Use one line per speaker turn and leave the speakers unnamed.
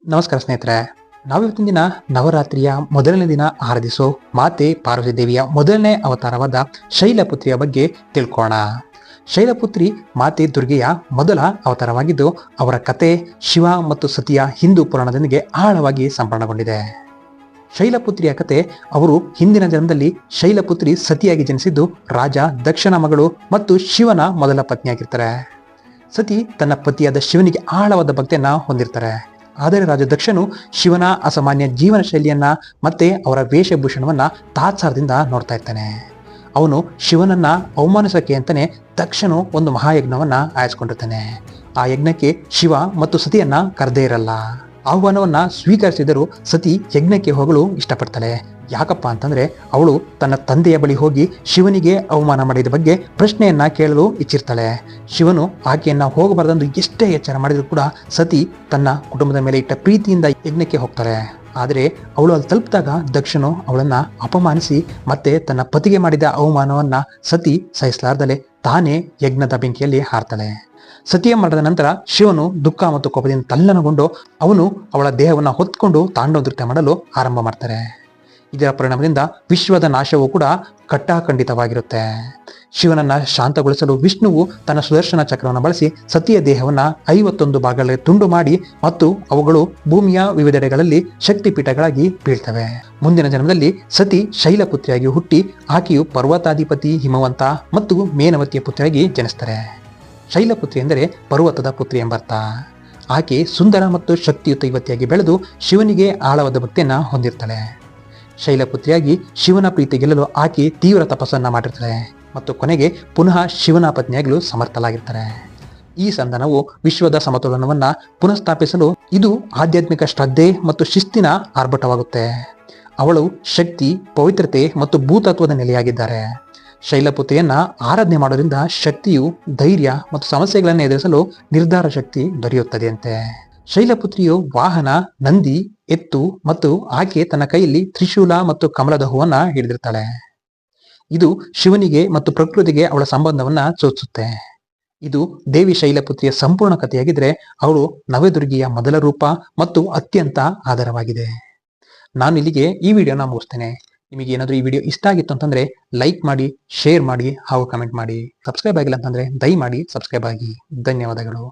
ನಮಸ್ಕಾರ ಸ್ನೇಹಿತರೆ, ನಾವಿವತ್ತಿನ ದಿನ ನವರಾತ್ರಿಯ ಮೊದಲನೇ ದಿನ ಆರಾಧಿಸೋ ಮಾತೆ ಪಾರ್ವತಿ ದೇವಿಯ ಮೊದಲನೇ ಅವತಾರವಾದ ಶೈಲಪುತ್ರಿಯ ಬಗ್ಗೆ ತಿಳ್ಕೋಣ. ಶೈಲಪುತ್ರಿ ಮಾತೆ ದುರ್ಗೆಯ ಮೊದಲ ಅವತಾರವಾಗಿದ್ದು, ಅವರ ಕತೆ ಶಿವ ಮತ್ತು ಸತಿಯ ಹಿಂದೂ ಪುರಾಣದೊಂದಿಗೆ ಆಳವಾಗಿ ಸಂಪರ್ಕಗೊಂಡಿದೆ. ಶೈಲಪುತ್ರಿಯ ಕತೆ, ಅವರು ಹಿಂದಿನ ಜನ್ಮದಲ್ಲಿ ಶೈಲಪುತ್ರಿ ಸತಿಯಾಗಿ ಜನಿಸಿದ್ದು ರಾಜ ದಕ್ಷನ ಮಗಳು ಮತ್ತು ಶಿವನ ಮೊದಲ ಪತ್ನಿಯಾಗಿರ್ತಾರೆ. ಸತಿ ತನ್ನ ಪತಿಯಾದ ಶಿವನಿಗೆ ಆಳವಾದ ಭಕ್ತಿಯನ್ನ ಹೊಂದಿರ್ತಾರೆ. ಆದರೆ ರಾಜ ದಕ್ಷನು ಶಿವನ ಅಸಾಮಾನ್ಯ ಜೀವನ ಶೈಲಿಯನ್ನ ಮತ್ತೆ ಅವರ ವೇಷಭೂಷಣವನ್ನ ತಾತ್ಸಾರದಿಂದ ನೋಡ್ತಾ ಇರ್ತಾನೆ. ಅವನು ಶಿವನನ್ನ ಅವಮಾನಿಸೋಕೆ ಅಂತಾನೆ ದಕ್ಷನು ಒಂದು ಮಹಾಯಜ್ಞವನ್ನ ಆಯೋಜಿಸ್ಕೊಂಡಿರ್ತಾನೆ. ಆ ಯಜ್ಞಕ್ಕೆ ಶಿವ ಮತ್ತು ಸತಿಯನ್ನ ಕರೆದೇ ಇರಲ್ಲ. ಆಹ್ವಾನವನ್ನ ಸ್ವೀಕರಿಸಿದರೂ ಸತಿ ಯಜ್ಞಕ್ಕೆ ಹೋಗಲು ಇಷ್ಟಪಡ್ತಾಳೆ. ಯಾಕಪ್ಪ ಅಂತಂದ್ರೆ, ಅವಳು ತನ್ನ ತಂದೆಯ ಬಳಿ ಹೋಗಿ ಶಿವನಿಗೆ ಅವಮಾನ ಮಾಡಿದ ಬಗ್ಗೆ ಪ್ರಶ್ನೆಯನ್ನ ಕೇಳಲು ಇಚ್ಛಿರ್ತಾಳೆ. ಶಿವನು ಆಕೆಯನ್ನ ಹೋಗಬಾರದೆಂದು ಎಷ್ಟೇ ಎಚ್ಚರ ಮಾಡಿದ್ರು ಕೂಡ ಸತಿ ತನ್ನ ಕುಟುಂಬದ ಮೇಲೆ ಇಟ್ಟ ಪ್ರೀತಿಯಿಂದ ಯಜ್ಞಕ್ಕೆ ಹೋಗ್ತಾಳೆ. ಆದರೆ ಅವಳು ಅಲ್ಲಿ ತಲುಪಿದಾಗ ದಕ್ಷನು ಅವಳನ್ನ ಅಪಮಾನಿಸಿ ಮತ್ತೆ ತನ್ನ ಪತಿಗೆ ಮಾಡಿದ ಅವಮಾನವನ್ನ ಸತಿ ಸಹಿಸಲಾರ್ದಲೆ ತಾನೇ ಯಜ್ಞದ ಬೆಂಕಿಯಲ್ಲಿ ಹಾರ್ತಾಳೆ. ಸತಿಯ ಮರಣದ ನಂತರ ಶಿವನು ದುಃಖ ಮತ್ತು ಕೋಪದಿಂದ ತಲ್ಲಣಗೊಂಡು ಅವನು ಅವಳ ದೇಹವನ್ನು ಹೊತ್ಕೊಂಡು ತಾಂಡವ ನೃತ್ಯ ಮಾಡಲು ಆರಂಭ ಮಾಡ್ತಾರೆ. ಇದರ ಪರಿಣಾಮದಿಂದ ವಿಶ್ವದ ನಾಶವೂ ಕೂಡ ಕಟ್ಟಾಖಂಡಿತವಾಗಿರುತ್ತೆ. ಶಿವನನ್ನ ಶಾಂತಗೊಳಿಸಲು ವಿಷ್ಣುವು ತನ್ನ ಸುದರ್ಶನ ಚಕ್ರವನ್ನು ಬಳಸಿ ಸತಿಯ ದೇಹವನ್ನ 51 ಭಾಗಗಳಲ್ಲಿ ತುಂಡು ಮಾಡಿ ಮತ್ತು ಅವುಗಳು ಭೂಮಿಯ ವಿವಿಧೆಡೆಗಳಲ್ಲಿ ಶಕ್ತಿಪೀಠಗಳಾಗಿ ಬೀಳ್ತವೆ. ಮುಂದಿನ ಜನ್ಮದಲ್ಲಿ ಸತಿ ಶೈಲಪುತ್ರಿಯಾಗಿ ಹುಟ್ಟಿ ಆಕೆಯು ಪರ್ವತಾಧಿಪತಿ ಹಿಮವಂತ ಮತ್ತು ಮೇನವತಿಯ ಪುತ್ರಿಯಾಗಿ ಜನಿಸ್ತಾರೆ. ಶೈಲಪುತ್ರಿ ಎಂದರೆ ಪರ್ವತದ ಪುತ್ರಿ ಎಂಬರ್ಥ. ಆಕೆ ಸುಂದರ ಮತ್ತು ಶಕ್ತಿಯುತ ಯುವತಿಯಾಗಿ ಬೆಳೆದು ಶಿವನಿಗೆ ಆಳವಾದ ಭಕ್ತಿಯನ್ನ ಹೊಂದಿರ್ತಾಳೆ. ಶೈಲಪುತ್ರಿಯಾಗಿ ಶಿವನ ಪ್ರೀತಿ ಗೆಲ್ಲಲು ಆಕೆ ತೀವ್ರ ತಪಸ್ಸನ್ನ ಮಾಡಿರ್ತಾಳೆ ಮತ್ತು ಕೊನೆಗೆ ಪುನಃ ಶಿವನ ಪತ್ನಿಯಾಗಲು ಸಮರ್ಥಲಾಗಿರ್ತಾರೆ. ಈ ಸಂಧಾನವು ವಿಶ್ವದ ಸಮತೋಲನವನ್ನ ಪುನಃಸ್ಥಾಪಿಸಲು ಇದು ಆಧ್ಯಾತ್ಮಿಕ ಶ್ರದ್ಧೆ ಮತ್ತು ಶಿಸ್ತಿನ ಆರ್ಭಟವಾಗುತ್ತೆ. ಅವಳು ಶಕ್ತಿ, ಪವಿತ್ರತೆ ಮತ್ತು ಭೂತತ್ವದ ನೆಲೆಯಾಗಿದ್ದಾರೆ. ಶೈಲಪುತ್ರಿಯನ್ನ ಆರಾಧನೆ ಮಾಡೋದ್ರಿಂದ ಶಕ್ತಿಯು ಧೈರ್ಯ ಮತ್ತು ಸಮಸ್ಯೆಗಳನ್ನು ಎದುರಿಸಲು ನಿರ್ಧಾರ ಶಕ್ತಿ ದೊರೆಯುತ್ತದೆಯಂತೆ. ಶೈಲಪುತ್ರಿಯು ವಾಹನ ನಂದಿ, ಎತ್ತು ಮತ್ತು ಆಕೆ ತನ್ನ ಕೈಯಲ್ಲಿ ತ್ರಿಶೂಲ ಮತ್ತು ಕಮಲದ ಹೂವನ್ನ ಹಿಡಿದಿರ್ತಾಳೆ. ಇದು ಶಿವನಿಗೆ ಮತ್ತು ಪ್ರಕೃತಿಗೆ ಅವಳ ಸಂಬಂಧವನ್ನ ಸೂಚಿಸುತ್ತೆ. ಇದು ದೇವಿ ಶೈಲಪುತ್ರಿಯ ಸಂಪೂರ್ಣ ಕಥೆಯಾಗಿದ್ರೆ, ಅವಳು ನವದುರ್ಗಿಯ ಮೊದಲ ರೂಪ ಮತ್ತು ಅತ್ಯಂತ ಆಧಾರವಾಗಿದೆ. ನಾನು ಇಲ್ಲಿಗೆ ಈ ವಿಡಿಯೋನ ಮುಗಿಸ್ತೇನೆ. ನಿಮಗೆ ಏನಾದರೂ ಈ ವಿಡಿಯೋ ಇಷ್ಟ ಆಗಿತ್ತು ಅಂತಂದ್ರೆ ಲೈಕ್ ಮಾಡಿ, ಶೇರ್ ಮಾಡಿ ಹಾಗೂ ಕಮೆಂಟ್ ಮಾಡಿ. ಸಬ್ಸ್ಕ್ರೈಬ್ ಆಗಿಲ್ಲ ಅಂತಂದ್ರೆ ದಯಮಾಡಿ ಸಬ್ಸ್ಕ್ರೈಬ್ ಆಗಿ. ಧನ್ಯವಾದಗಳು.